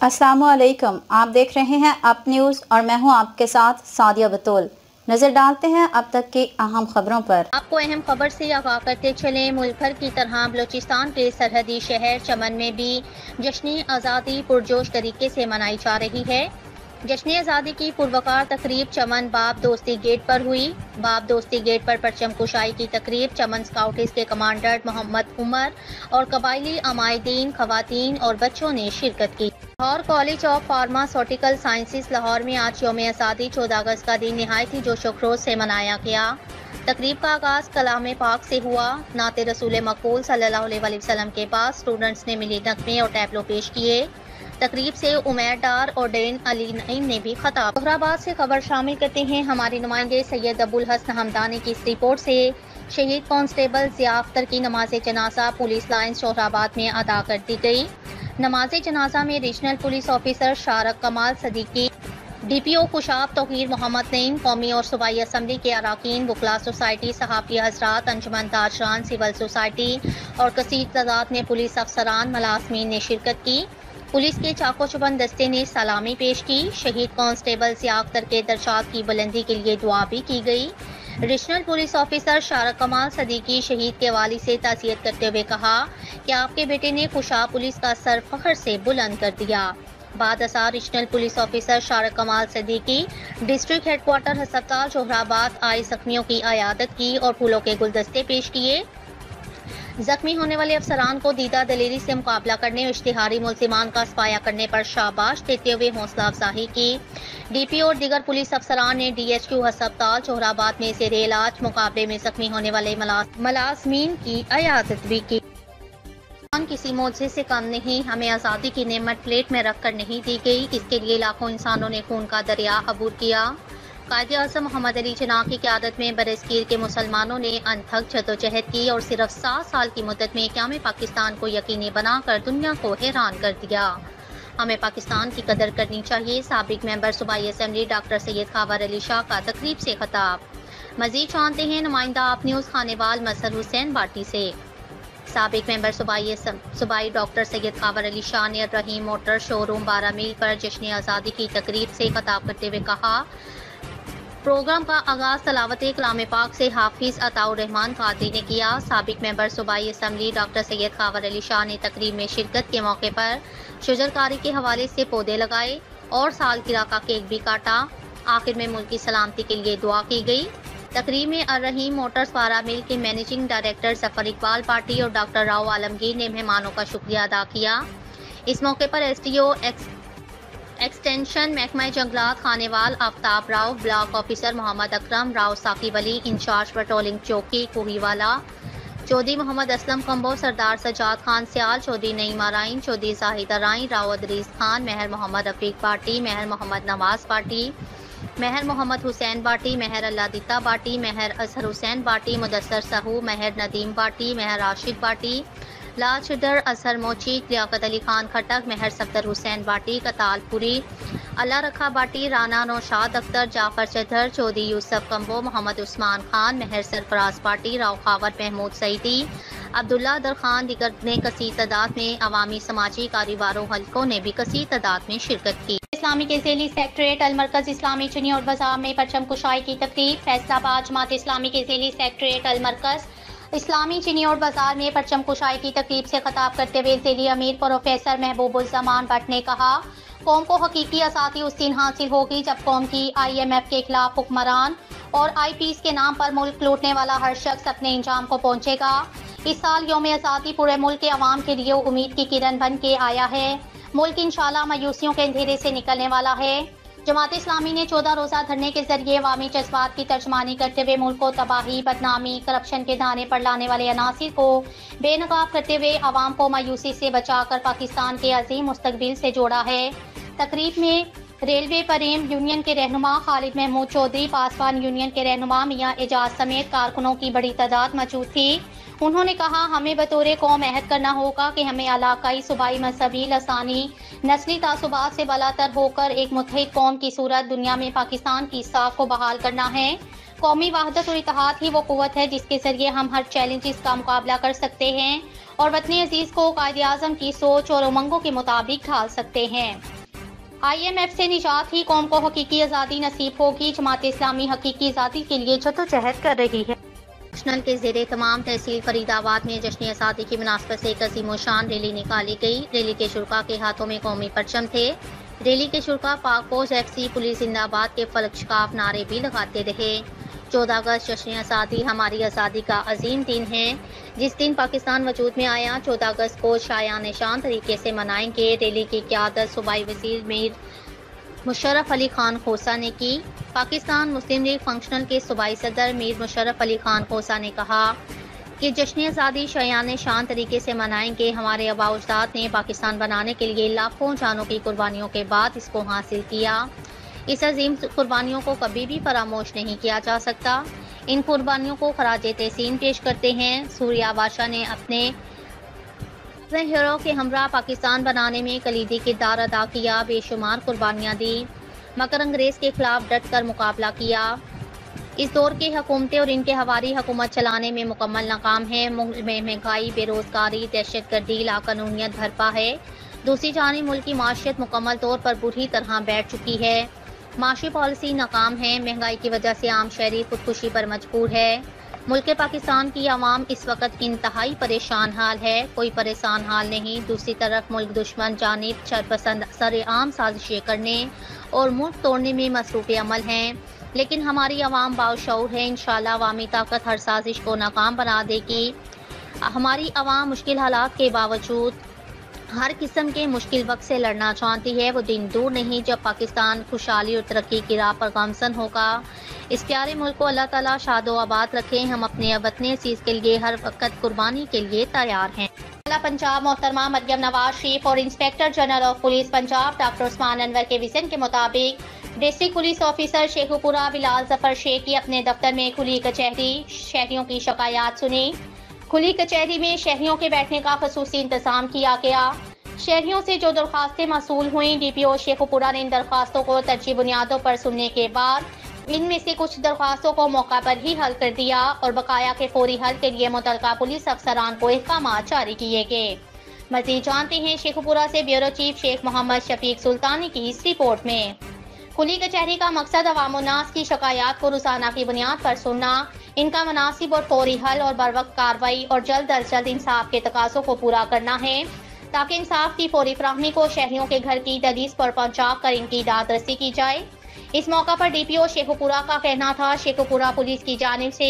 अस्सलामुअलैकुम, आप देख रहे हैं अप न्यूज़ और मैं हूं आपके साथ सादिया बतूल। नजर डालते हैं अब तक की अहम खबरों पर। आपको अहम खबर से आगाह करते चले, मुल्क भर की तरह बलूचिस्तान के सरहदी शहर चमन में भी जश्न आज़ादी पुरजोश तरीके से मनाई जा रही है। जश्न आज़ादी की पुरवकार तकरीब चमन बाब दोस्ती गेट पर हुई। बाब दोस्ती गेट पर परचम कुशाई की तकरीब चमन स्काउट्स के कमांडर मोहम्मद उमर और कबायली अमायदीन, खवातीन और बच्चों ने शिरकत की। Lahore college of pharmaceutical sciences Lahore में आज यौम आज़ादी 14 अगस्त का दिन नहायत ही जोशो खरोश से मनाया गया। तकरीब का आगाज़ कलाम पाक से हुआ। नाते रसूल मकबूल सल्लल्लाहु अलैहि वसल्लम के पास स्टूडेंट्स ने मिली नगमे और टैबलो पेश किए। तकरीब से उमैर डार और डेन अली नईम ने भी खताब। जोहराबाद से खबर शामिल करते हैं हमारे नुमाइंदे सैयद अबुल हसन हमदानी की इस रिपोर्ट से। शहीद कांस्टेबल ज़िया अख्तर की नमाज जनाजा पुलिस लाइन्स जोहराबाद में अदा कर दी गई। नमाज जनाजा में रीजनल पुलिस ऑफिसर शारक कमाल सदीकी, DPO खुशाब तौहीर मोहम्मद नईम, कौमी और सूबाई असम्बली के अराकीन, वकला सोसाइटी, सहाफ़ी हजरात, अंजुमन ताजरान, सिविल सोसाइटी और कसीर तादाद में पुलिस अफसरान मलाज़मीन ने शिरकत की। पुलिस के चाको चुबंद दस्ते ने सलामी पेश की। शहीद कांस्टेबल ज़िया अख्तर के दर्जात की बुलंदी के लिए दुआ भी की गई। रीजनल पुलिस ऑफिसर शारक कमाल सदीकी शहीद के वालिद से ताज़ियत करते हुए कहा कि आपके बेटे ने खुशाब पुलिस का सर फख्र से बुलंद कर दिया। बाद असार रीजनल पुलिस ऑफिसर शारक कमाल सदीकी डिस्ट्रिक्ट हेडक्वार्टर अस्पताल जोहराबाद आए जख्मियों की अयादत की और फूलों के गुलदस्ते पेश किए। जख्मी होने वाले अफसरान को दीदा दलेरी से मुकाबला करने और इश्तिहारी मुल्जिमान का सफाया करने पर शाबाश देते हुए हौसला अफजाही की। DPO और दीगर पुलिस अफसरान ने DHQ अस्पताल जोहराबाद में जेर इलाज मुकाबले में जख्मी होने वाले मलाज़मीन की अयादत भी की। किसी मौजे से कम नहीं, हमें आज़ादी की नेमत प्लेट में रख कर नहीं दी गई। इसके लिए लाखों इंसानों ने खून का दरिया अबूर किया। कायदे आज़म मोहम्मद अली जिन्ना की क़यादत में बरसगीर के मुसलमानों ने अनथक जदोजहद की और सिर्फ 7 साल की मुद्दत में क़याम पाकिस्तान को यकीनी बनाकर दुनिया को हैरान कर दिया। हमें पाकिस्तान की कदर करनी चाहिए। साबिक मेंबर सूबाई असम्बली डॉक्टर सैयद खावर अली शाह का तकरीब से खिताब। मज़ीद जानते हैं नुमाइंदा आप न्यूज़ खानेवाल मजहर हुसैन बाटी से। साबिक मेंबर सूबाई डॉक्टर सैयद खावर अली शाह ने रहीम मोटर शोरूम 12 मील पर जश्न आज़ादी की तकरीब से खिताब करते हुए कहा, प्रोग्राम का आगाज़ तलावत कलाम पाक से हाफिज़ अताउर रहमान कादरी ने किया। साबिक मेंबर सूबाई असम्बली डॉक्टर सैयद खावर अली शाह ने तकरीब में शिरकत के मौके पर शजरकारी के हवाले से पौधे लगाए और सालगिरह का केक भी काटा। आखिर में मुल्क की सलामती के लिए दुआ की गई। तकरीब में अर्रहीम मोटर्स 12 मील के managing director Zafar Iqbal party और डॉक्टर राव आलमगीर ने मेहमानों का शुक्रिया अदा किया। इस मौके पर SDO एक्सटेंशन महकमा जंगलात Khanewal Aftab Rao, block officer Mohammad Akram Rao, Saqib Ali in charge patrolling चौकी कोहीवाला, चौधरी मोहम्मद असलम कंबो, सरदार सजाद खान सियाल, चौधरी नईम आराइन, चौधरी जाहिद आराइन, राव अदरीस खान, महर मोहम्मद रफीक पार्टी, महर मोहम्मद नवाज पार्टी, महर मोहम्मद हुसैन बाटी, महर अल्लादिता बाटी, महर अजहर हुसैन बाटी, मुदस्सर सहू, महर नदीम बाटी, महर राशिद बाटी, लाचिदर अजहर मोची, लियाकत अली खान खटक, महर सफदर हुसैन बाटी, कतालपुरी, अल्लाह रखा बाटी, राना नौशाद अख्तर, जाफर चौधर, चौधरी यूसुफ कंबो, मोहम्मद उस्मान खान, महर सरफराज बाटी, राव खावर महमूद सईदी, अब्दुल्ला अदर खान दिगर ने कसीर तादाद में अवामी समाजी कारोबारों हल्कों ने भी कसीर तादाद में शिरकत की। इस्लामी के ज़ेली सेक्रेटरीट अलमरकज़ इस्लामी चुनी और बाजार में परचम कुशाई की तकरीब। फैसलाबाद जमात इस्लामी के ज़ेली सेक्रेटरीट अलमरकज़ इस्लामी चीनी और बाजार में परचम कुशाई की तकरीब से खिताब करते हुए ज़ेली अमीर प्रोफेसर महबूबुल जमान भट्ट ने कहा, कौम को हकीकी आज़ादी उस दिन हासिल होगी जब कौम की IMF के खिलाफ हुक्मरान और IPs के नाम पर मुल्क लूटने वाला हर शख्स अपने इंजाम को पहुँचेगा। इस साल यौम आज़ादी पूरे मुल्क के अवाम के लिए उम्मीद की किरण बन के आया है। मुल्क इंशाल्लाह मायूसियों के अंधेरे से निकलने वाला है। जमात इस्लामी ने 14 रोज़ा धरने के जरिए अवामी जज्बात की तर्जमानी करते हुए मुल्क को तबाही, बदनामी, करप्शन के दाने पर लाने वाले अनासिर को बेनकाब करते हुए अवाम को मायूसी से बचाकर पाकिस्तान के अजीम मुस्तकबिल से जोड़ा है। तकरीब में रेलवे परेम यूनियन के रहनुमा खालिद महमूद चौधरी, पासवान यूनियन के रहनुमा मियाँ एजाज समेत कारकुनों की बड़ी तादाद मौजूद थी। उन्होंने कहा, हमें बतौर कौम अहद करना होगा कि हमें इलाकाई, सूबाई, मजहबी, लसानी, नस्ली तासुबात से बलातर होकर एक मुत्तहिद कौम की सूरत दुनिया में पाकिस्तान की साख को बहाल करना है। कौमी वहदत और इत्तेहाद ही वो कुव्वत है जिसके जरिए हम हर चैलेंजेस का मुकाबला कर सकते हैं اور وطن عزیز کو قائد اعظم کی سوچ اور امنگوں کے مطابق ڈھال سکتے ہیں۔ IMF سے نجات ہی قوم کو حقیقی آزادی نصیب ہوگی۔ جماعت اسلامی حقیقی آزادی کے لیے جدوجہد کر رہی ہے۔ نیشنل کے زیر تمام تحصیل فرید آباد میں جشن آزادی کی مناسبت سے ایک عظیم الشان ریلی نکالی گئی۔ ریلی کے شرکاء کے ہاتھوں میں قومی پرچم تھے۔ ریلی کے شرکاء پاک فوج FC پولیس زندہ باد کے فلک شکاف نعرے بھی لگاتے رہے۔ 14 اگست جشن آزادی ہماری آزادی کا عظیم دن ہے۔ جس دن پاکستان وجود میں آیا 14 اگست کو شایان شان طریقے سے منائیں گے۔ ریلی کی قیادت صوبائی وزیر میر مشرف علی خان خوسا نے کی۔ پاکستان مسلم لیگ فنکشنل کے صوبائی صدر میر مشرف علی خان خوسا نے کہا کہ جشن آزادی شایان شان طریقے سے منائیں گے۔ ہمارے آباء و اجداد نے پاکستان بنانے کے لیے لاکھوں جانوں کی قربانیوں کے بعد اس کو حاصل کیا۔ اس عظیم قربانیوں کو کبھی بھی فراموش نہیں کیا جا سکتا۔ ان قربانیوں کو خراج تحسین پیش کرتے ہیں۔ سوریا بادشاہ نے اپنے ہیرو کے ہمراہ پاکستان بنانے میں کلیدی کردار ادا کیا، بے شمار قربانیاں دی، مگر انگریز کے خلاف ڈٹ کر مقابلہ کیا۔ اس دور کے حکومتیں اور ان کے ہواری حکومت چلانے میں مکمل ناکام ہیں۔ ملک میں مہنگائی، بے روزگاری، دہشت گردی، لاقانونیت بھرپا ہے۔ دوسری جانب ملک کی معیشت مکمل طور پر بری طرح بیٹھ چکی ہے۔ معاشی پالیسی ناکام ہے۔ مہنگائی کی وجہ سے عام شہری خودکشی پر مجبور ہے۔ ملک پاکستان کی عوام اس وقت انتہائی پریشان حال ہے، کوئی پریشان حال نہیں۔ دوسری طرف ملک دشمن جانب شرپسند سرعام سازشیں کرنے اور ملک توڑنے میں مصروف عمل ہیں، لیکن ہماری عوام باشعور ہے۔ انشاءاللہ عوامی طاقت ہر سازش کو ناکام بنا دے گی۔ ہماری عوام مشکل حالات کے باوجود ہر قسم کے مشکل وقت سے لڑنا چاہتی ہے۔ وہ دن دور نہیں جب پاکستان خوشحالی اور ترقی کی راہ پر گامزن ہوگا۔ اس پیارے ملک کو اللہ تعالیٰ شاد و آباد رکھے۔ ہم اپنے وطن عزیز کے لیے ہر وقت قربانی کے لیے تیار ہیں۔ اعلیٰ پنجاب محترمہ مریم نواز شریف اور inspector general of police Punjab doctor Usman Anwar کے وژن کے مطابق district police officer Sheikhupura Bilal Zafar Sheikh کی اپنے دفتر میں کھلی کچہری، شہریوں کی شکایات سنی۔ کھلی کچہری میں شہریوں کے بیٹھنے کا خصوصی انتظام کیا گیا۔ شہریوں سے جو درخواستیں موصول ہوئیں، DPO شیخوپورہ نے ان درخواستوں کو ترجیحی بنیادوں پر سننے کے بعد ان میں سے کچھ درخواستوں کو موقع پر ہی حل کر دیا اور بقایا کے فوری حل کے لیے متعلقہ پولیس افسران کو احکامات جاری کیے گئے۔ مزید جانتے ہیں شیخوپورہ سے بیورو چیف شیخ محمد شفیق سلطانی کی اس رپورٹ میں۔ کھلی کچہری کا مقصد عوام الناس کی شکایات کو روزانہ کی بنیاد پر سننا، ان کا مناسب اور فوری حل اور بروقت کارروائی اور جلد از جلد انصاف کے تقاضوں کو پورا کرنا ہے، تاکہ انصاف کی فوری فراہمی کو شہریوں کے گھر کی دہلیز پر پہنچا کر ان کی داد رسی کی جائے۔ اس موقع پر DPO شیخوپورہ کا کہنا تھا شیخوپورہ پولیس کی جانب سے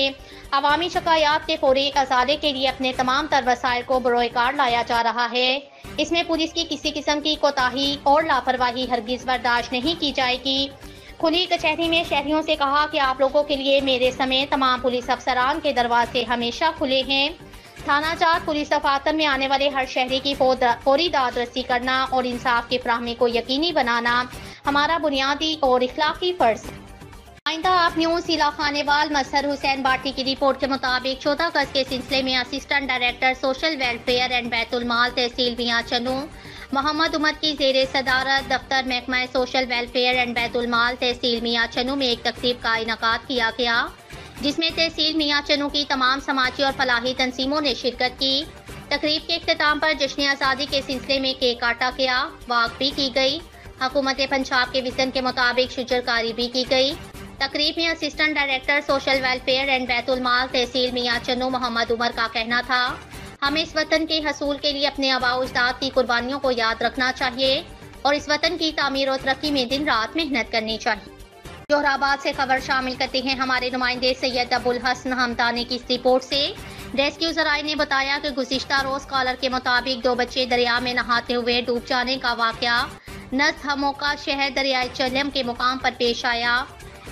عوامی شکایات کے فوری ازالے کے لیے اپنے تمام تر وسائل کو بروئے کار لایا جا رہا ہے۔ اس میں پولیس کی کسی قسم کی کوتاہی اور لاپرواہی ہرگز برداشت نہیں کی جائے گی۔ کھلی کچہری میں شہریوں سے کہا کہ آپ لوگوں کے لیے میرے سمیت تمام پولیس افسران کے دروازے ہمیشہ کھلے ہیں۔ تھانہ جات پولیس دفاتر میں آنے والے ہر شہری کی فوری داد رسی کرنا اور انصاف کی فراہمی کو یقینی بنانا ہمارا بنیادی اور اخلاقی فرض ہے۔ آئندہ آپ نیوز ضلع خانیوال مظہر حسین باٹی کی رپورٹ کے مطابق 14 اگست کے سلسلے میں assistant director social welfare and بیت المال تحصیل میاں چنو محمد عمر کی زیر صدارت دفتر محکمہ سوشل ویلفیئر اینڈ بیت المال تحصیل میاں چنو میں ایک تقریب کا انعقاد کیا گیا، جس میں تحصیل میاں چنو کی تمام سماجی اور فلاحی تنظیموں نے شرکت کی۔ تقریب کے اختتام پر جشن آزادی کے سلسلے میں کیک کاٹا گیا، واک بھی کی گئی۔ حکومت پنجاب کے وژن کے مطابق شجرکاری بھی کی گئی۔ تقریب میں assistant director social welfare and بیت المال تحصیل میاں چنو محمد عمر کا کہنا تھا، ہمیں اس وطن کے حصول کے لیے اپنے آباء و اجداد کی قربانیوں کو یاد رکھنا چاہیے اور اس وطن کی تعمیر و ترقی میں دن رات محنت کرنی چاہیے۔ جوہر آباد سے خبر شامل کرتے ہیں ہمارے نمائندے سید ابوالحسن ہمدانی کی اس رپورٹ سے۔ ریسکیو ذرائع نے بتایا کہ گزشتہ روز کالر کے مطابق 2 بچے دریا میں نہاتے ہوئے ڈوب جانے کا واقعہ نزد ہموکا شہر دریائے چہلم کے مقام پر پیش آیا۔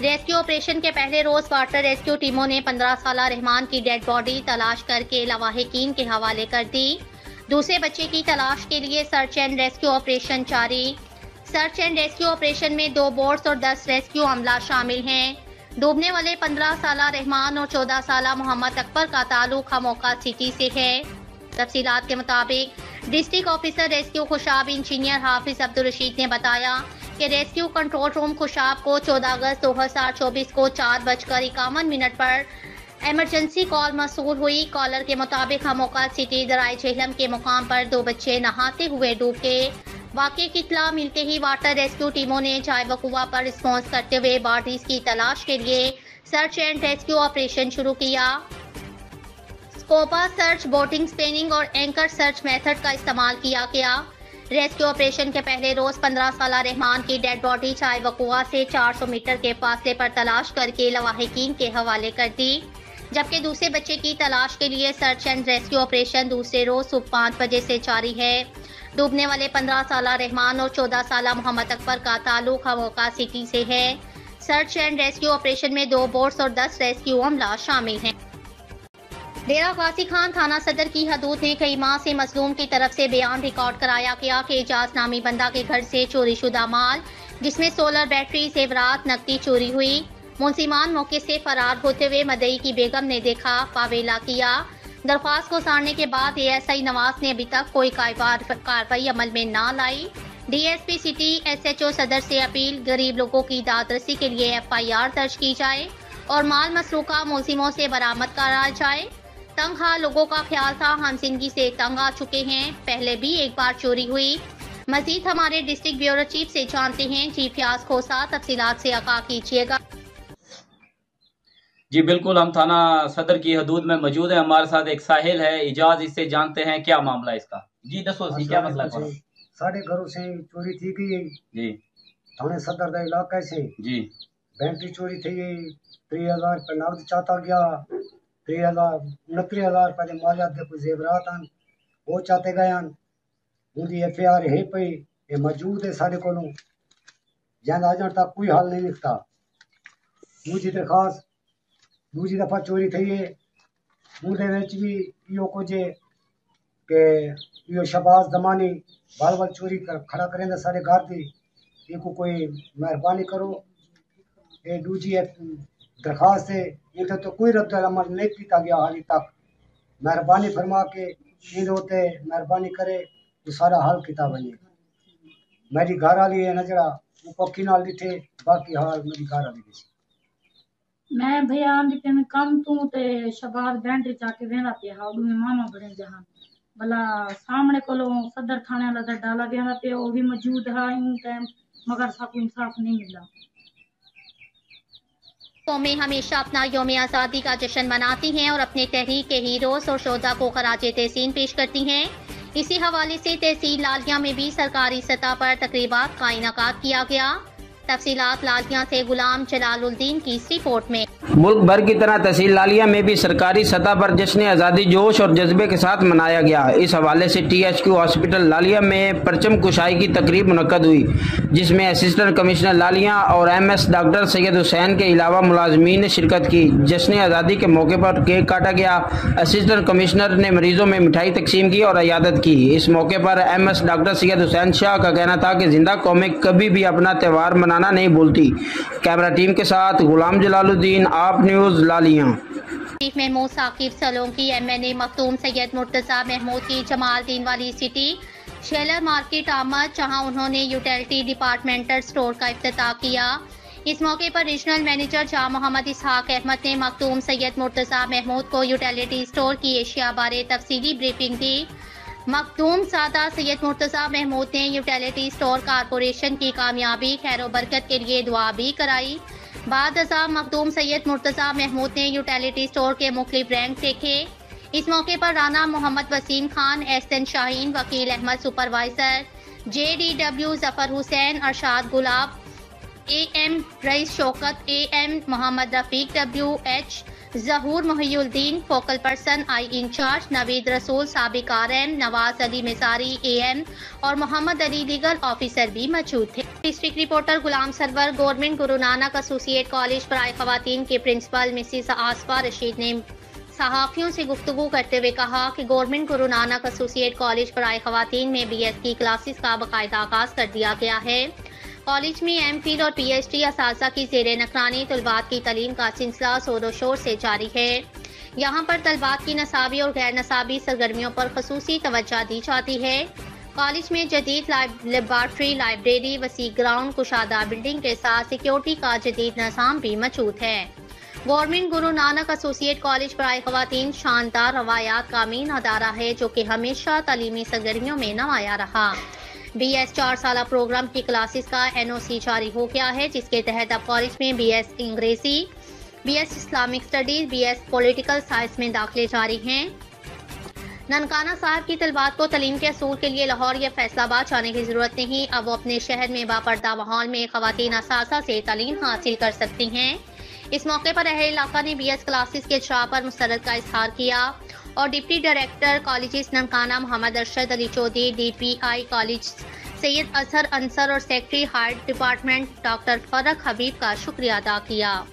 ریسکیو آپریشن کے پہلے روز واٹر ریسکیو ٹیموں نے 15 سالہ رحمان کی ڈیڈ باڈی تلاش کر کے لواحقین کے حوالے کر دی۔ دوسرے بچے کی تلاش کے لیے سرچ اینڈ ریسکیو آپریشن جاری۔ سرچ اینڈ ریسکیو آپریشن میں 2 بوٹس اور 10 ریسکیو عملہ شامل ہیں۔ ڈوبنے والے 15 سالہ رحمان اور 14 سالہ محمد اکبر کا تعلق ہموکا سٹی سے ہے۔ تفصیلات کے مطابق district officer rescue Khushab engineer حافظ عبدالرشید نے بتایا کہ ریسکیو کنٹرول روم خوشاب کو 14 اگست 2024 کو 4:51 پر ایمرجنسی کال موصول ہوئی۔ کالر کے مطابق ہموکا سٹی درائے جہلم کے مقام پر 2 بچے نہاتے ہوئے ڈوب گئے۔ واقعے کی اطلاع ملتے ہی واٹر ریسکیو ٹیموں نے جائے وقوع پر رسپانس کرتے ہوئے باڈیز کی تلاش کے لیے سرچ اینڈ ریسکیو آپریشن شروع کیا۔ اسکوپا سرچ، بوٹنگ، اسپیننگ اور اینکر سرچ میتھڈ کا استعمال کیا گیا۔ ریسکیو آپریشن کے پہلے روز 15 سالہ رحمان کی ڈیڈ باڈی جائے وقوع سے 400 میٹر کے فاصلے پر تلاش کر کے لواحقین کے حوالے کر دی، جبکہ دوسرے بچے کی تلاش کے لیے سرچ اینڈ ریسکیو آپریشن دوسرے روز صبح 5 بجے سے جاری ہے۔ ڈوبنے والے 15 سالہ رحمان اور 14 سالہ محمد اکبر کا تعلق ہموکا سٹی سے ہے۔ سرچ اینڈ ریسکیو آپریشن میں 2 بوٹس اور 10 ریسکیو عملہ شامل ہیں۔ ڈیرہ غازی خان تھانہ صدر کی حدود میں کئی ماہ سے مظلوم کی طرف سے بیان ریکارڈ کرایا گیا کہ اعجاز نامی بندہ کے گھر سے چوری شدہ مال، جس میں سولر بیٹری، زیورات، نقدی چوری ہوئی۔ ملزمان موقع سے فرار ہوتے ہوئے مدعی کی بیگم نے دیکھا، فاویلا کیا۔ درخواست کو سارنے کے بعد ASI نواز نے ابھی تک کوئی کارروائی عمل میں نہ لائی۔ DSP سٹی SHO صدر سے اپیل، غریب لوگوں کی داد رسی کے لیے FIR درج کی جائے اور مال مسروقہ ملزموں سے برآمد کرایا جائے۔ تنگ حال لوگوں کا خیال تھا، ہم زندگی سے تنگ آ چکے ہیں، پہلے بھی ایک بار چوری ہوئی۔ مزید ہمارے ڈسٹرکٹ بیورو چیف سے جانتے ہیں۔ جی فیاض کھوسا، تفصیلات سے آگاہ کیجیے گا۔ جی بالکل، ہم تھانہ صدر کی حدود میں موجود ہیں، ہمارے ساتھ ایک ساحل ہے اعجاز، اس سے جانتے ہیں کیا معاملہ ہے اس کا۔ جی دسو سی کیا مسئلہ ہے؟ ساڑھے گھروں سے چوری تھی گئی جی تھانے صدر دا علاقہ سے جی بیٹری چوری تھی گئی، 30,000 روپے نقد چاہتا گیا، 29,000 روپے مالیات دے کوئی زیورات ہیں وہ چاہتے گئے ہیں۔ ان کی FIR ہے پئی، یہ موجود ہے سارے کو، جہاں آجان تک کوئی حل نہیں نکتا۔ مجھے درخواست دوسری دفعہ چوری تھی ہے، اندر بھی یہ کچھ ہے کہ یہ شہباز دمانی بال بال چوری کھڑا کریں دے سارے گھر دی، یہ کو کوئی مہربانی کرو۔ یہ دوسری درخواست ہے، یہ تو کوئی رد عمل نہیں کیتا گیا حالی تک، مہربانی فرما کے یہ ہوتے مہربانی کرے تو سارا حل کیتا بنے۔ میری گھر والی ہے نجڑا وہ پکی نال ڈٹھے، باقی حال میری گھر والی دی۔ میں بھیا آندھتے میں کم تو تے شباب بینڈری چاہ کے وینا پیا ہاؤڈو میں ماما بڑے جہاں بلا سامنے کو لو صدر تھانے والا در ڈالا گیا پہ وہ بھی موجود ہے ان ٹائم، مگر سب کو انصاف نہیں ملا۔ قومیں ہمیشہ اپنا یوم آزادی کا جشن مناتی ہیں اور اپنے تحریک کے ہیروز اور شہداء کو خراج تحسین پیش کرتی ہیں۔ اسی حوالے سے تحصیل لالیاں میں بھی سرکاری سطح پر تقریبات کا انعقاد کیا گیا۔ تفصیلات لالیاں سے غلام جلال الدین کی اس رپورٹ میں۔ ملک بھر کی طرح تحصیل لالیہ میں بھی سرکاری سطح پر جشن آزادی جوش اور جذبے کے ساتھ منایا گیا۔ اس حوالے سے THQ ہاسپٹل لالیہ میں پرچم کشائی کی تقریب منعقد ہوئی، جس میں اسسٹنٹ کمشنر لالیہ اور MS ڈاکٹر سید حسین کے علاوہ ملازمین نے شرکت کی۔ جشن آزادی کے موقع پر کیک کاٹا گیا۔ اسسٹنٹ کمشنر نے مریضوں میں مٹھائی تقسیم کی اور عیادت کی۔ اس موقع پر MS ڈاکٹر سید حسین شاہ کا کہنا تھا کہ زندہ قومیں کبھی بھی اپنا تہوار منانا نہیں بھولتی۔ کیمرہ ٹیم کے ساتھ غلام جلال الدین، آپ نیوز لالیہ۔ چیف محمود ثاقب سولونکی MNA مختوم سید مرتضیٰ محمود کی جمال الدین والی سٹی شیلر مارکیٹ آمد، جہاں انہوں نے یوٹیلٹی ڈپارٹمنٹل سٹور کا افتتاح کیا۔ اس موقع پر ریجنل مینیجر جاں محمد اسحاق احمد نے مختوم سید مرتضیٰ محمود کو یوٹیلٹی سٹور کی اشیاء بارے تفصیلی بریفنگ دی۔ مخدوم سادہ سید مرتضیٰ محمود نے یوٹیلٹی سٹور کارپوریشن کی کامیابی، خیر و برکت کے لیے دعا بھی کرائی۔ بعد ازاں مخدوم سید مرتضیٰ محمود نے یوٹیلٹی سٹور کے مختلف رینک دیکھے۔ اس موقع پر رانا محمد Wasim Khan, SN Shaheen, Wakeel Ahmed supervisor, JDW Zafar Hussain, Irshad Gulab, AM Raees Shaukat, AM Muhammad Rafiq WH، Zahoor Mohiuddin, focal person I in charge, Naveed Rasool سابق RM، Nawaz Ali Mazari AM اور محمد علی دیگر آفیسر بھی موجود تھے۔ District reporter Ghulam Sarwar. Government Guru Nanak ایسوسی ایٹ کالج برائے خواتین کے پرنسپل مسز آصفہ رشید نے صحافیوں سے گفتگو کرتے ہوئے کہا کہ گورنمنٹ گرو نانک ایسوسی ایٹ کالج برائے خواتین میں BS کی کلاسز کا باقاعدہ آغاز کر دیا گیا ہے۔ کالج میں MPhil اور PhD اساتذہ کی زیر نگرانی طلباء کی تعلیم کا سلسلہ زور و شور سے جاری ہے۔ یہاں پر طلباء کی نصابی اور غیر نصابی سرگرمیوں پر خصوصی توجہ دی جاتی ہے۔ کالج میں جدید لیبارٹری، لائبریری، وسیع گراؤنڈ، کشادہ بلڈنگ کے ساتھ سیکیورٹی کا جدید نظام بھی موجود ہے۔ Government Guru Nanak associate college बराए खवातीन शानदार रवायात का अमीन अदारा है जो कि हमेशा तालीमी सरगर्मियों में नमाया रहा। BS 4 साला प्रोग्राम की क्लासेस का NOC जारी हो गया है, जिसके तहत अब कॉलेज में BS अंग्रेजी, BS Islamic studies, BS political science में दाखिले जारी हैं। ननकाना साहब की तलबात को तालीम के असूल के लिए लाहौर या फैसलाबाद जाने की ज़रूरत नहीं। अब वो अपने शहर में बापर्दा माहौल में ख़वातीन असासा से तालीम हासिल कर सकती हैं। इस मौके पर अहले इलाका ने BS क्लासेस के इजरा पर मुसरत का इजहार किया और deputy director colleges Nankana Muhammad Arshad Ali Chaudhry, DPI college Syed Azhar Ansar और सेक्रेटरी हार्ट डिपार्टमेंट डॉक्टर फरक हबीब का शुक्रिया अदा किया।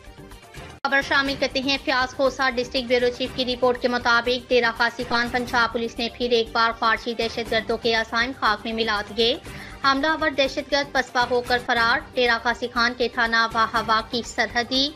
खबर शामिल करते हैं फ्याज खोसा। डिस्ट्रिक्ट ब्यूरो चीफ की रिपोर्ट के मुताबिक डेरा कासी खान पंजाब पुलिस ने फिर एक बार खारजी दहशतगर्दों के असाइम खाक में मिला दिए। हमलावर दहशतगर्द पसपा होकर फरार। डेरा कासी खान के थाना वाहवा की सरहदी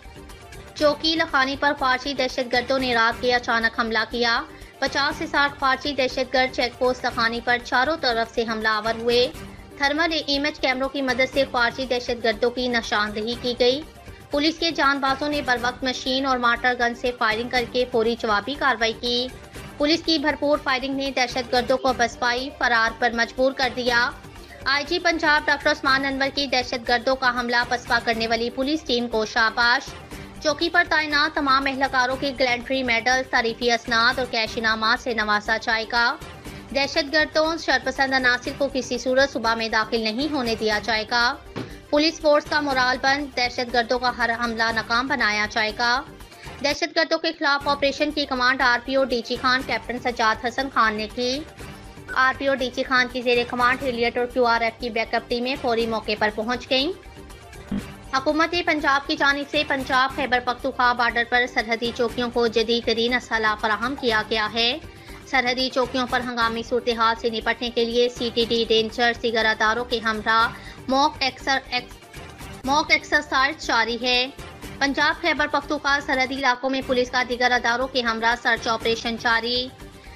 चौकी लखानी पर खारजी दहशतगर्दों ने रात के अचानक हमला किया। 50 से 60 खारजी दहशतगर्द चेक पोस्ट लखानी पर चारों तरफ से हमलावर हुए। थर्मल इमेज कैमरों की मदद से खारजी दहशतगर्दों की निशानदेही की गई। पुलिस के जानबाजों ने बरवक्त मशीन और मार्टर गन से फायरिंग करके फौरी जवाबी कार्रवाई की। पुलिस की भरपूर फायरिंग ने दहशतगर्दों को बसपाई फरार पर मजबूर कर दिया। IG पंजाब डॉक्टर उस्मान अनवर की दहशतगर्दों का हमला पसपा करने वाली पुलिस टीम को शाबाश। चौकी पर तैनात तमाम एहलकारों के गैलेंट्री मेडल, तारीफी असनाद और कैश इनामात से नवाजा जाएगा। दहशतगर्दों शरपसंद अनासिर को किसी सूरत सूबा में दाखिल नहीं होने दिया जाएगा। पुलिस फोर्स का मोराल बंद, दहशतगर्दों का हर हमला नाकाम बनाया जाएगा। दहशतगर्दों के खिलाफ ऑपरेशन की command RPO DG Khan captain Sajjad Hasan Khan ने की। RPO DG खान की जेर कमांड हिलियट और QRF की बैकअप टीमें फौरी मौके पर पहुंच गईं। हुकूमत पंजाब की जानिब से पंजाब खैबर पख्तूनख्वा बॉर्डर पर सरहदी चौकियों को जदीद तरीन असला फराहम किया गया है। सरहदी चौकियों पर हंगामी सूरत हाल से निपटने के लिए CTD रेंजर्स दीगर अदारों के हमरा मॉक एक्सरसाइज जारी है। पंजाब खैबर पख्तूनख्वा सरहदी इलाकों में पुलिस का दीगर अदारों के हमरा सर्च ऑपरेशन जारी।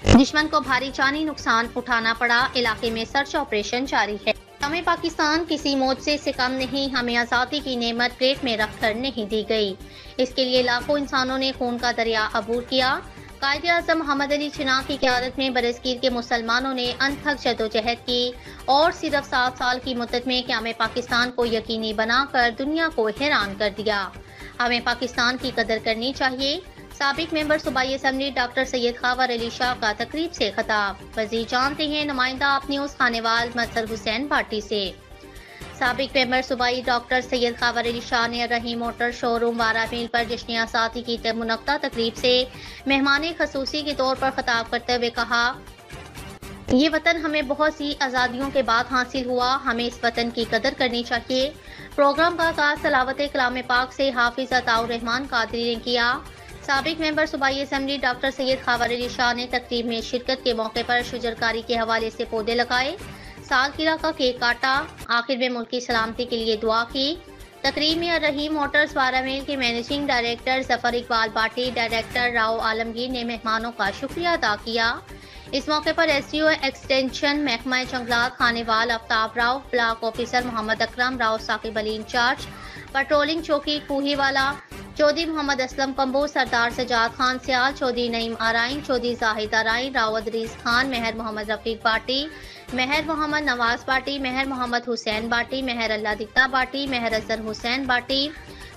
दुश्मन को भारी जानी नुकसान उठाना पड़ा, इलाके में सर्च ऑपरेशन जारी है। हमें पाकिस्तान किसी मौजज़े से कम नहीं, हमें आज़ादी की नेमत प्लेट में रखकर नहीं दी गई। इसके लिए लाखों इंसानों ने खून का दरिया अबूर किया। कायदे आज़म मोहम्मद अली जिन्ना की क़यादत में बरसगीर के मुसलमानों ने अनथक जदोजहद की और सिर्फ 7 साल की मुद्दत में क़याम पाकिस्तान को यकीनी बनाकर दुनिया को हैरान कर दिया। हमें पाकिस्तान की कदर करनी चाहिए। साबिक मेंबर सूबाई असम्बली डॉक्टर सैयद खावर अली शाह का तकरीब से खिताब। वज़ीर जानते हैं नुमाइंदा आप न्यूज़ खानेवाल मजहर हुसैन भाटी से। साबिक मेंबर सूबाई डॉक्टर सैयद खावर अली शाह ने रहीम मोटर शोरूम वारा मील पर जश्न आज़ादी की मुनक्ता तकरीब से मेहमान खसूसी के तौर पर खिताब करते हुए कहा, ये वतन हमें बहुत सी आज़ादियों के बाद हासिल हुआ, हमें इस वतन की कदर करनी चाहिए। प्रोग्राम का आगाज़ तलावत कलाम पाक से हाफिज़ अताउर रहमान कादरी ने किया। साबिक मेंबर सूबाई असम्बली डॉक्टर सैयद खावर अली शाह ने तकरीब में शिरकत के मौके पर शुजरकारी के हवाले से पौधे लगाए, सालगिरह का केक काटा, आखिर में मुल्क की सलामती के लिए दुआ की। तकरीब में रहीम मोटर्स बारामील के मैनेजिंग डायरेक्टर जफर इकबाल बाटी, डायरेक्टर राव आलमगीर ने मेहमानों का शुक्रिया अदा किया। इस मौके पर SDO एक्सटेंशन महकमा जंगलात Khanewal Aftab Rao, block officer Mohammad Akram Rao, Saqib Ali in charge patrolling चौकी कूहीवाला, चौधरी मोहम्मद असलम कंबो, सरदार सजाद खान सियाल, चौधरी नईम आराइन, चौधरी जाहिद आराइन, राव अदरीस खान, मेहर मोहम्मद रफीक बाटी, मेहर मोहम्मद नवाज बाटी, मेहर मोहम्मद हुसैन बाटी, मेहर अल्लाह दिक्ता बाटी, मेहर अजहर हुसैन बाटी,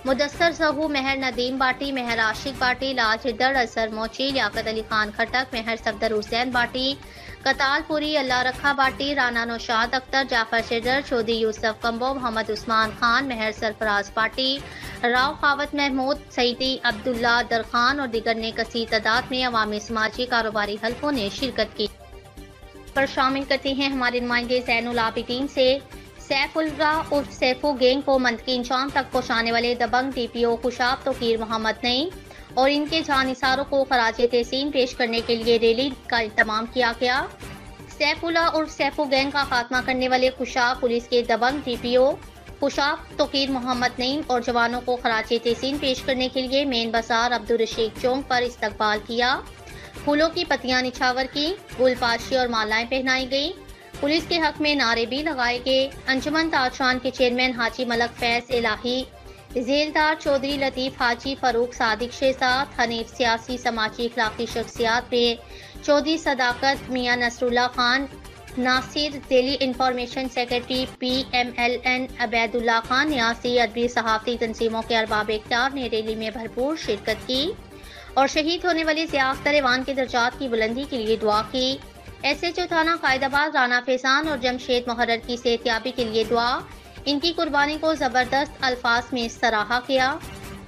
मुदस्सर सहू, मेहर नदीम बाटी, मेहर आशिक बाटी, लाज हिदर, अजहर मोची, लियाकत अली खान खटक, मेहर सफदर हुसैन बाटी, कतालपुरी, अल्लाह रखा बाटी, राना नौशाद अख्तर, जाफर शेडर, चौधरी यूसुफ कंबो, मोहम्मद उस्मान खान, मेहर सरफराज बाटी, राव खावत महमूद, सईदी अब्दुल्ला दरखान और दिगर ने कसीर तादाद में अवामी समाजी कारोबारी हल्कों ने शिरकत की। पर शामिल करते हैं हमारे नुमाइंदे ज़ैनुल आबिदीन से। सैफुल्ला उर्फ सैफू गैंग को मंतकी अंजाम तक पहुँचाने वाले दबंग DPO खुशाब तोकीर मोहम्मद नईम और इनके जानिसारों को खराज तहसीन पेश करने के लिए रैली का इंतजाम किया गया। सैफुल्ला उर्फ सैफू गैंग का खात्मा करने वाले खुशाब पुलिस के दबंग DPO खुशाब तोकीर मोहम्मद नईम और जवानों को खराज तहसीन पेश करने के लिए मेन बाजार अब्दुल रशीद चौक पर इस्तकबाल किया। फूलों की पत्तियां निछावर की, गुलपाशी और मालाएं पहनाई गई। पुलिस के हक में नारे भी लगाए गए। अंजुमन ताजशान के चेयरमैन हाजी मलक फैज इलाही झेलदार चौधरी लतीफ़ हाजी, फ़ारूक सादिक शेहजाद, हनीफ सियासी समाजी अखलाकी शख्सियात में चौधरी सदाकत, मियाँ नसरुल्लाह खान, नासिर, दिल्ली information secretary PMLN Ubaidullah Khan, न्यासी, अदबी, सहाफ़ती तंजीमों के अरबाब इख्तियार ने रैली में भरपूर शिरकत की और शहीद होने वाले ज़िया अख्तर ऐवान के दर्जात की बुलंदी के लिए दुआ की। SHO थाना कायदाबाद राना फैजान और जमशेद मुहर्रर की सेहतियाबी के लिए दुआ। इनकी कुर्बानी को ज़बरदस्त अल्फाज में सराहा किया।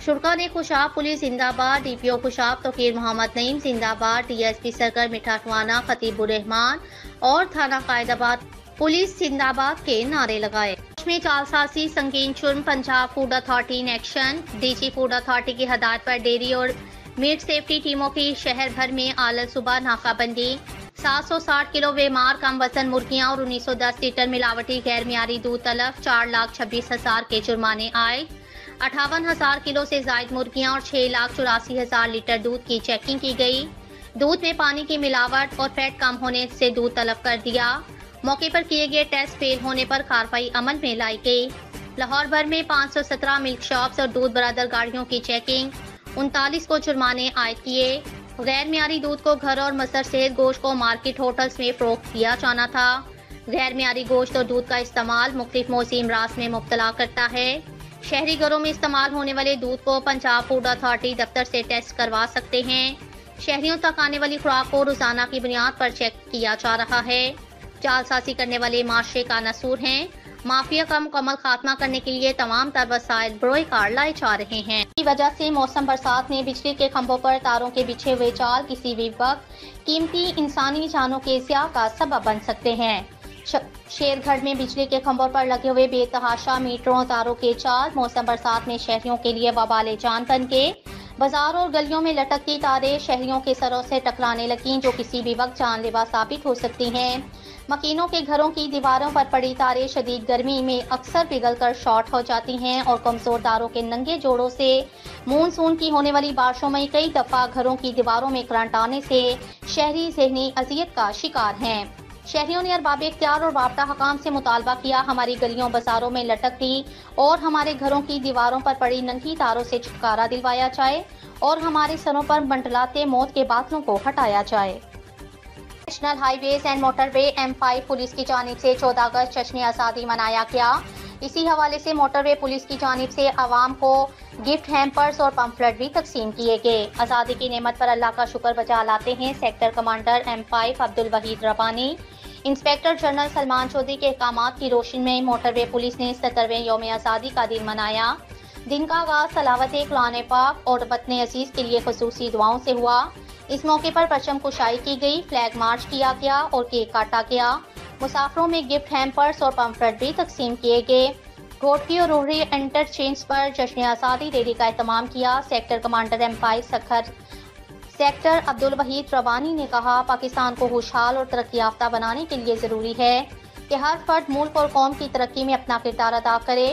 शुरका ने खुशाब पुलिस जिंदाबाद, DPO खुशाब तोकीर मोहम्मद नईम जिंदाबाद, DSP सरकर मिठाटवाना खतीबुर रहमान और थाना कायदाबाद पुलिस जिंदाबाद के नारे लगाए। में जालसाजी संगीन जुर्म, Punjab food authority in action. DG food authority की हदायत पर डेयरी और मीट सेफ्टी टीमों की शहर भर में आलल सुबह नाकाबंदी। 760 किलो बेमार कम वजन मुर्गियां और 1910 लीटर मिलावटी गैर मियारी दूध तलफ। 4,26,000 के जुर्माने आए। 58,000 किलो से जायद मुर्गियां और 6,84,000 लीटर दूध की चेकिंग की गई। दूध में पानी की मिलावट और फैट कम होने से दूध तलब कर दिया। मौके पर किए गए टेस्ट फेल होने पर कार्रवाई अमल में लाई गई। लाहौर भर में 517 मिल्क शॉप्स और दूध बरादर गाड़ियों की चेकिंग। 39 को जुर्माने आयद किए। गैर मियारी दूध को घर और मसर सेहत गोश्त को मार्केट होटल्स में फरोख्त किया जाना था। गैर मियारी गोश्त और दूध का इस्तेमाल मुख्तलिफ मौसमी अमराज में मुब्तला करता है। शहरी घरों में इस्तेमाल होने वाले दूध को पंजाब फूड अथॉरिटी दफ्तर से टेस्ट करवा सकते हैं। शहरियों तक आने वाली खुराक को रोजाना की बुनियाद पर चेक किया जा रहा है। जालसाजी करने वाले माशरे का नसूर हैं। माफिया का मुकम्मल खात्मा करने के लिए तमाम तर वसाइल बरोए कार लाए जा रहे हैं। इसी वजह से मौसम बरसात में बिजली के खंभों पर तारों के बिछे हुए जाल किसी भी वक्त कीमती इंसानी जानों के ज़िया का सबब बन सकते हैं। शेरगढ़ में बिजली के खंभों पर लगे हुए बेतहाशा मीटरों तारों के जाल मौसम बरसात में शहरियों के लिए वबाले जान बन के। बाजार और गलियों में लटकती तारें शहरियों के सरों से टकराने लगीं जो किसी भी वक्त जानलेवा साबित हो सकती हैं। मकीनों के घरों की दीवारों पर पड़ी तारें शदीद गर्मी में अक्सर पिघलकर शॉर्ट हो जाती हैं और कमजोर तारों के नंगे जोड़ों से मानसून की होने वाली बारिशों में कई दफा घरों की दीवारों में करंट आने से शहरी ज़हनी अजियत का शिकार हैं। शहरियों ने अरबाब इख्तियार और वाबता हकाम से मुतालबा किया हमारी गलियों बाजारों में लटकती और हमारे घरों की दीवारों पर पड़ी नंगी तारों से छुटकारा दिलवाया जाए और हमारे सरों पर मंडलाते मौत के बादलों को हटाया जाए। National highways and motorway M5 police की जानिब से 14 अगस्त जश्न आज़ादी मनाया गया। इसी हवाले से मोटरवे पुलिस की जानिब से आवाम को गिफ्ट हैम्पर्स और पम्फलेट भी तकसीम किए गए। आज़ादी की नेमत पर अल्लाह का शुक्र बजा लाते हैं sector commander M5 Abdul Waheed Rabbani. Inspector general Salman Chaudhry के अहकामात की रोशनी में मोटरवे पुलिस ने 77वें यौम आज़ादी का दिन मनाया। दिन का आगाज सलावत कुरान पाक और वतन अजीज के लिए खुसूसी दुआओं से हुआ। इस मौके पर परचम कुशाई की गई, फ्लैग मार्च किया गया और केक काटा गया। मुसाफिरों में गिफ्ट हैम्पर्स और पम्फलेट भी तकसीम किए गए। घोटकी और रोहरी इंटरचेंज पर जश्न आज़ादी रैली का एहतमाम किया। Sector commander M5 Sukkur sector Abdul Waheed Rawani ने कहा पाकिस्तान को खुशहाल और तरक्की याफ्ता बनाने के लिए ज़रूरी है कि हर फर्द मुल्क और कौम की तरक्की में अपना किरदार अदा करे।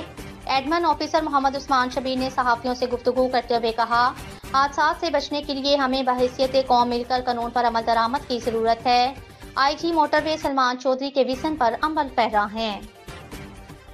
एडमन ऑफिसर मोहम्मद उस्मान शबीर ने सहाफ़ियों से गुफ्तगू करते हुए कहा हादसात से बचने के लिए हमें बहैसियत कौम मिलकर कानून पर अमल दरामद की ज़रूरत है। IG मोटरवे सलमान चौधरी के विजन पर अमल पैरा हैं।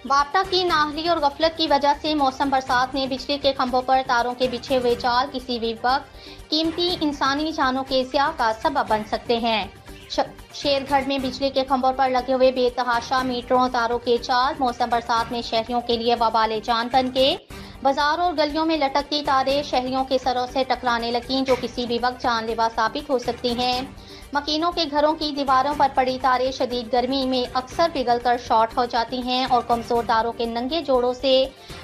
वापटा की नाहली और गफलत की वजह से मौसम बरसात में बिजली के खंभों पर तारों के बिछे हुए जाल किसी भी वक्त कीमती इंसानी जानों के ज़िया का सबब बन सकते हैं। शेरगढ़ में बिजली के खंभों पर लगे हुए बेतहाशा मीटरों तारों के जाल मौसम बरसात में शहरियों के लिए वबाले जान बन के। बाजार और गलियों में लटकती तारें शहरियों के सरों से टकराने लगीं जो किसी भी वक्त जानलेवा साबित हो सकती हैं। मकीनों के घरों की दीवारों पर पड़ी तारें शदीद गर्मी में अक्सर पिघलकर शॉर्ट हो जाती हैं और कमजोर तारों के नंगे जोड़ों से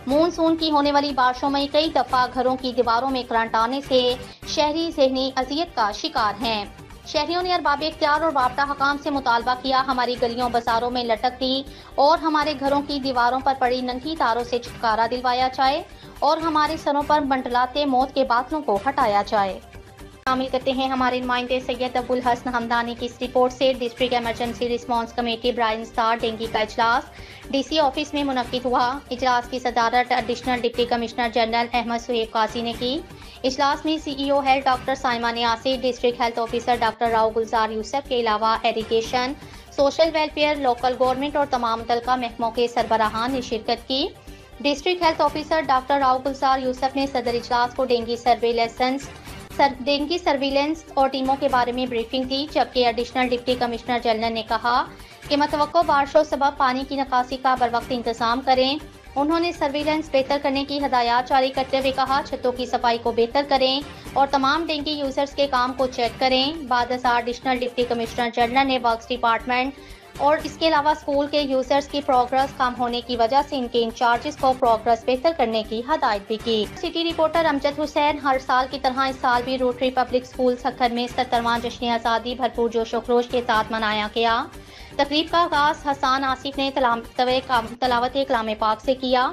मानसून की होने वाली बारिशों में कई दफा घरों की दीवारों में करंट आने से शहरी ज़हनी अजियत का शिकार हैं। शहरियों ने अरबाब इख्तियार और वाबता हकाम से मुतालबा किया हमारी गलियों बाजारों में लटकती और हमारे घरों की दीवारों पर पड़ी नंगी तारों से छुटकारा दिलवाया जाए और हमारे सरों पर मंडलाते मौत के बादलों को हटाया जाए। शामिल करते हैं हमारे नुमाइंदे सैयद अबुल हसन हमदानी की इस रिपोर्ट से। डिस्ट्रिक्ट इमरजेंसी रिस्पांस कमेटी ब्राइन स्टार डेंगू का इजलास DC ऑफिस में मुनक्किद हुआ। इजलास की सदारत additional deputy commissioner general Ahmed Suhaib Qazi ने की। इजलास में CEO health doctor Saima Niazi, district health officer doctor Rao Gulzar Yousuf के अलावा irrigation, social welfare, local government और तमाम मुतल्लिका महकमों के सरबराहान ने शिरकत की। District health officer doctor Rao Gulzar Yousuf ने सदर इजलास को डेंगू सर्विलेंस और टीमों के बारे में ब्रीफिंग दी, जबकि एडिशनल डिप्टी कमिश्नर जनरल ने कहा कि मतवक्को बारिशों सबब पानी की निकासी का बर वक्त इंतजाम करें। उन्होंने सर्विलेंस बेहतर करने की हदायत जारी करते हुए कहा छतों की सफाई को बेहतर करें और तमाम डेंगू यूजर्स के काम को चेक करें। बाद एडिशनल डिप्टी कमिश्नर जनरल ने वर्क्स डिपार्टमेंट और इसके अलावा स्कूल के यूजर्स की प्रोग्रेस कम होने की वजह से इनके इंचार्जेस को प्रोग्रेस बेहतर करने की हदायत भी की। City reporter Amjad Hussain. हर साल की तरह इस साल भी रोटरी पब्लिक स्कूल सक्खर में 77वां जश्न आज़ादी भरपूर जोश व खरोश के साथ मनाया गया। तकरीब का आगाज हसान आसिफ ने तलावत कलाम पाक से किया,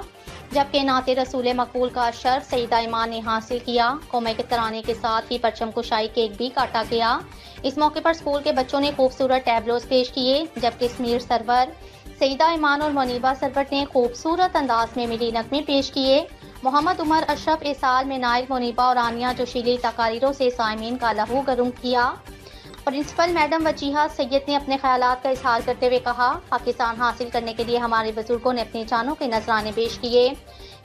जबकि नाते रसूल मकबूल का शर्फ सईदा ईमान ने हासिल किया। कौमे के तराने के साथ ही परचम कुशाई केक भी काटा गया। इस मौके पर स्कूल के बच्चों ने खूबसूरत टैबलोस पेश किए, जबकि समीर सरवर, सईदा ईमान और मुनीबा सरवर ने खूबसूरत अंदाज में मिली नगमे पेश किए। मोहम्मद उमर अशरफ इस साल में नाइल, मुनीबा और आनिया जोशीली तकारीरों से साइमीन का लहू गरम किया। प्रिंसिपल मैडम वजीहा सैयद ने अपने ख्यालात का इजहार करते हुए कहा, पाकिस्तान हासिल करने के लिए हमारे बुजुर्गों ने अपनी जानों के नजराने पेश किए,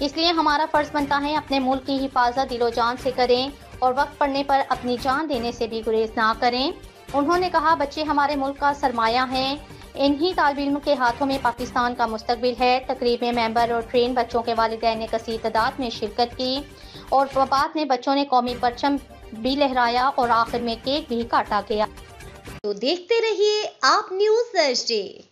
इसलिए हमारा फर्ज बनता है अपने मुल्क की हिफाजत दिलो जान से करें और वक्त पड़ने पर अपनी जान देने से भी गुरेज ना करें। उन्होंने कहा, बच्चे हमारे मुल्क का सरमाया हैं, इन्हीं तालिब इल्म के हाथों में पाकिस्तान का मुस्तकबिल है। तकरीब में मेंबर और ट्रेन बच्चों के वालिदैन ने कसीर तादाद में शिरकत की और बाद में बच्चों ने कौमी परचम भी लहराया और आखिर में केक भी काटा गया। तो देखते रहिए आप न्यूज़ थर्सडे।